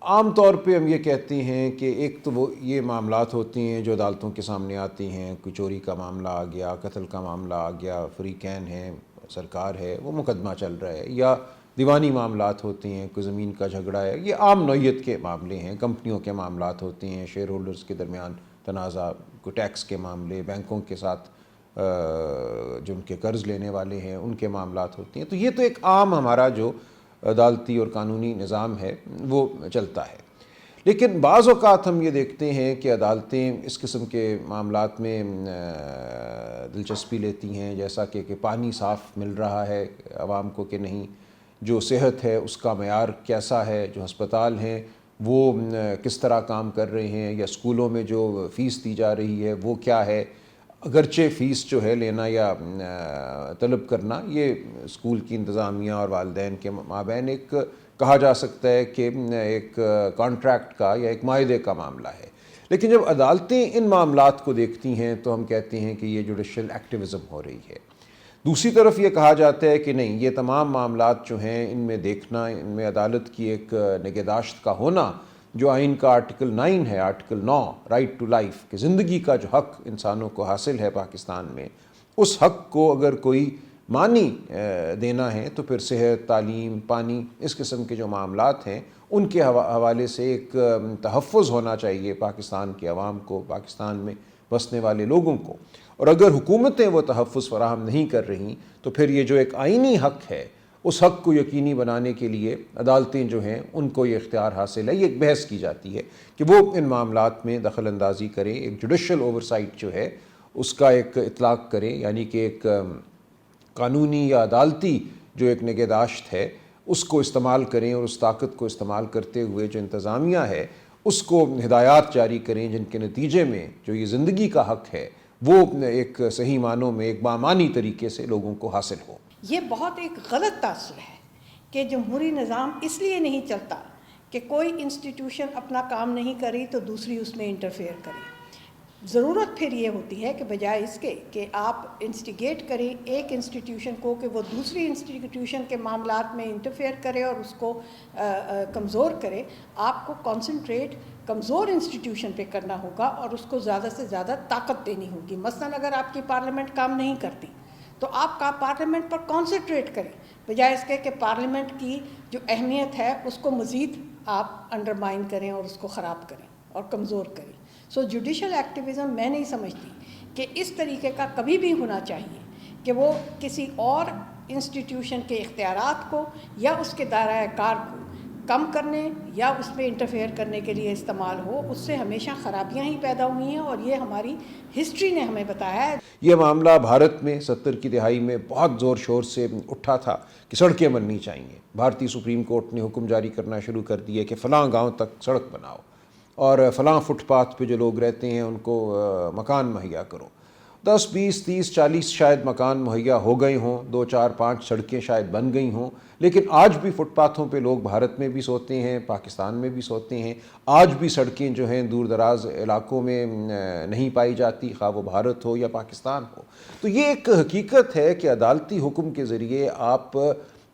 عام طور پہ ہم یہ کہتے ہیں کہ ایک تو وہ یہ معاملات ہوتے ہیں جو عدالتوں کے سامنے آتی ہیں، کوئی چوری کا معاملہ آ گیا، قتل کا معاملہ آ گیا، فری کین ہے، سرکار ہے، وہ مقدمہ چل رہا ہے، یا دیوانی معاملات ہوتے ہیں، کوئی زمین کا جھگڑا ہے، یہ عام نوعیت کے معاملے ہیں، کمپنیوں کے معاملات ہوتے ہیں، شیئر ہولڈرز کے درمیان تنازع، کوئی ٹیکس کے معاملے، بینکوں کے ساتھ جو ان کے قرض لینے والے ہیں ان کے معاملات ہوتے ہیں. تو یہ تو ایک عام ہمارا جو عدالتی اور قانونی نظام ہے وہ چلتا ہے. لیکن بعض اوقات ہم یہ دیکھتے ہیں کہ عدالتیں اس قسم کے معاملات میں دلچسپی لیتی ہیں، جیسا کہ پانی صاف مل رہا ہے عوام کو کہ نہیں، جو صحت ہے اس کا معیار کیسا ہے، جو ہسپتال ہیں وہ کس طرح کام کر رہے ہیں، یا اسکولوں میں جو فیس دی جا رہی ہے وہ کیا ہے. اگرچہ فیس جو ہے لینا یا طلب کرنا یہ اسکول کی انتظامیہ اور والدین کے مابین ایک کہا جا سکتا ہے کہ ایک کانٹریکٹ کا یا ایک معاہدے کا معاملہ ہے. لیکن جب عدالتیں ان معاملات کو دیکھتی ہیں تو ہم کہتے ہیں کہ یہ جوڈیشل ایکٹیوزم ہو رہی ہے. دوسری طرف یہ کہا جاتا ہے کہ نہیں، یہ تمام معاملات جو ہیں ان میں دیکھنا، ان میں عدالت کی ایک نگہداشت کا ہونا، جو آئین کا آرٹیکل 9 ہے، آرٹیکل 9 رائٹ ٹو لائف، کہ زندگی کا جو حق انسانوں کو حاصل ہے پاکستان میں، اس حق کو اگر کوئی معنی دینا ہے تو پھر صحت، تعلیم، پانی، اس قسم کے جو معاملات ہیں ان کے حوالے سے ایک تحفظ ہونا چاہیے پاکستان کے عوام کو، پاکستان میں بسنے والے لوگوں کو. اور اگر حکومتیں وہ تحفظ فراہم نہیں کر رہیں تو پھر یہ جو ایک آئینی حق ہے اس حق کو یقینی بنانے کے لیے عدالتیں جو ہیں ان کو یہ اختیار حاصل ہے. یہ ایک بحث کی جاتی ہے کہ وہ ان معاملات میں دخل اندازی کریں، ایک جوڈیشل اوورسائٹ جو ہے اس کا ایک اطلاق کریں، یعنی کہ ایک قانونی یا عدالتی جو ایک نگہداشت ہے اس کو استعمال کریں، اور اس طاقت کو استعمال کرتے ہوئے جو انتظامیہ ہے اس کو ہدایات جاری کریں جن کے نتیجے میں جو یہ زندگی کا حق ہے وہ ایک صحیح معنوں میں ایک بامعنی طریقے سے لوگوں کو حاصل ہو. یہ بہت ایک غلط تاثر ہے کہ جمہوری نظام اس لیے نہیں چلتا کہ کوئی انسٹیٹیوشن اپنا کام نہیں کری تو دوسری اس میں انٹرفیئر کرے. ضرورت پھر یہ ہوتی ہے کہ بجائے اس کے کہ آپ انسٹیگیٹ کریں ایک انسٹیٹیوشن کو کہ وہ دوسری انسٹیٹیوشن کے معاملات میں انٹرفیئر کرے اور اس کو کمزور کرے، آپ کو کانسنٹریٹ کمزور انسٹیٹیوشن پہ کرنا ہوگا اور اس کو زیادہ سے زیادہ طاقت دینی ہوگی. مثلاً اگر آپ کی پارلیمنٹ کام نہیں کرتی تو آپ کا پارلیمنٹ پر کانسنٹریٹ کریں، بجائے اس کے کہ پارلیمنٹ کی جو اہمیت ہے اس کو مزید آپ انڈرمائن کریں اور اس کو خراب کریں اور کمزور کریں. سو جوڈیشل ایکٹیوزم میں نہیں سمجھتی کہ اس طریقے کا کبھی بھی ہونا چاہیے کہ وہ کسی اور انسٹیٹیوشن کے اختیارات کو یا اس کے دائرہ کار کو کم کرنے یا اس میں انٹرفیئر کرنے کے لیے استعمال ہو. اس سے ہمیشہ خرابیاں ہی پیدا ہوئی ہیں اور یہ ہماری ہسٹری نے ہمیں بتایا ہے. یہ معاملہ بھارت میں 70 کی دہائی میں بہت زور شور سے اٹھا تھا کہ سڑکیں بننی چاہیے. بھارتی سپریم کورٹ نے حکم جاری کرنا شروع کر دیے کہ فلاں گاؤں تک سڑک بناؤ اور فلاں فٹ پاتھ پہ جو لوگ رہتے ہیں ان کو مکان مہیا کرو. 10 20 30 40 شاید مکان مہیا ہو گئے ہوں، 2 4 5 سڑکیں شاید بن گئی ہوں، لیکن آج بھی فٹ پاتھوں پہ لوگ بھارت میں بھی سوتے ہیں، پاکستان میں بھی سوتے ہیں. آج بھی سڑکیں جو ہیں دور دراز علاقوں میں نہیں پائی جاتی، خواہ وہ بھارت ہو یا پاکستان ہو. تو یہ ایک حقیقت ہے کہ عدالتی حکم کے ذریعے آپ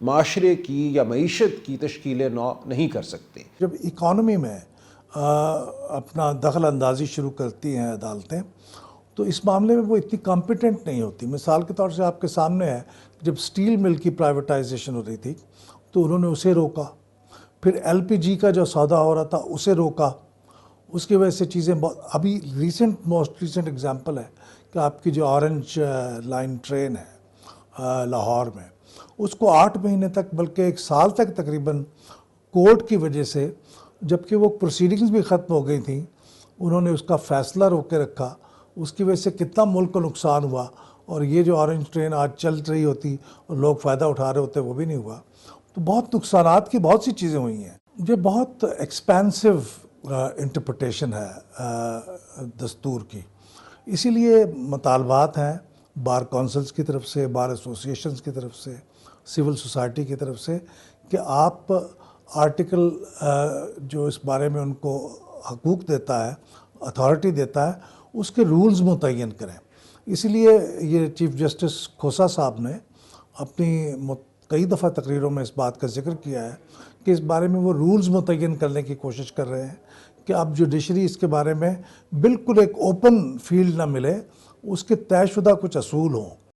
معاشرے کی یا معیشت کی تشکیل نو نہیں کر سکتے. جب اکانومی میں اپنا دخل اندازی شروع کرتی ہیں عدالتیں تو اس معاملے میں وہ اتنی کمپیٹنٹ نہیں ہوتی. مثال کے طور سے آپ کے سامنے ہے، جب سٹیل مل کی پرائیویٹائزیشن ہو رہی تھی تو انہوں نے اسے روکا، پھر LPG کا جو سودا ہو رہا تھا اسے روکا. اس کی وجہ سے چیزیں ابھی موسٹ ریسنٹ اگزامپل ہے کہ آپ کی جو آرنج لائن ٹرین ہے لاہور میں، اس کو 8 مہینے تک بلکہ 1 سال تک تقریباً کورٹ کی وجہ سے، جبکہ وہ پروسیڈنگز بھی ختم ہو گئی تھیں، انہوں نے اس کا فیصلہ روک کے رکھا. اس کی وجہ سے کتنا ملک کو نقصان ہوا، اور یہ جو آرنج ٹرین آج چل رہی ہوتی اور لوگ فائدہ اٹھا رہے ہوتے وہ بھی نہیں ہوا. تو بہت نقصانات کی بہت سی چیزیں ہوئی ہیں. یہ بہت ایکسپینسو انٹرپریٹیشن ہے دستور کی. اسی لیے مطالبات ہیں بار کونسلز کی طرف سے، بار ایسوسیشنز کی طرف سے، سول سوسائٹی کی طرف سے، کہ آپ آرٹیکل جو اس بارے میں ان کو حقوق دیتا ہے، اتھارٹی دیتا ہے، اس کے رولز متعین کریں. اسی لیے یہ چیف جسٹس کھوسا صاحب نے اپنی کئی دفعہ تقریروں میں اس بات کا ذکر کیا ہے کہ اس بارے میں وہ رولز متعین کرنے کی کوشش کر رہے ہیں کہ اب جوڈیشری اس کے بارے میں بالکل ایک اوپن فیلڈ نہ ملے، اس کے طے شدہ کچھ اصول ہوں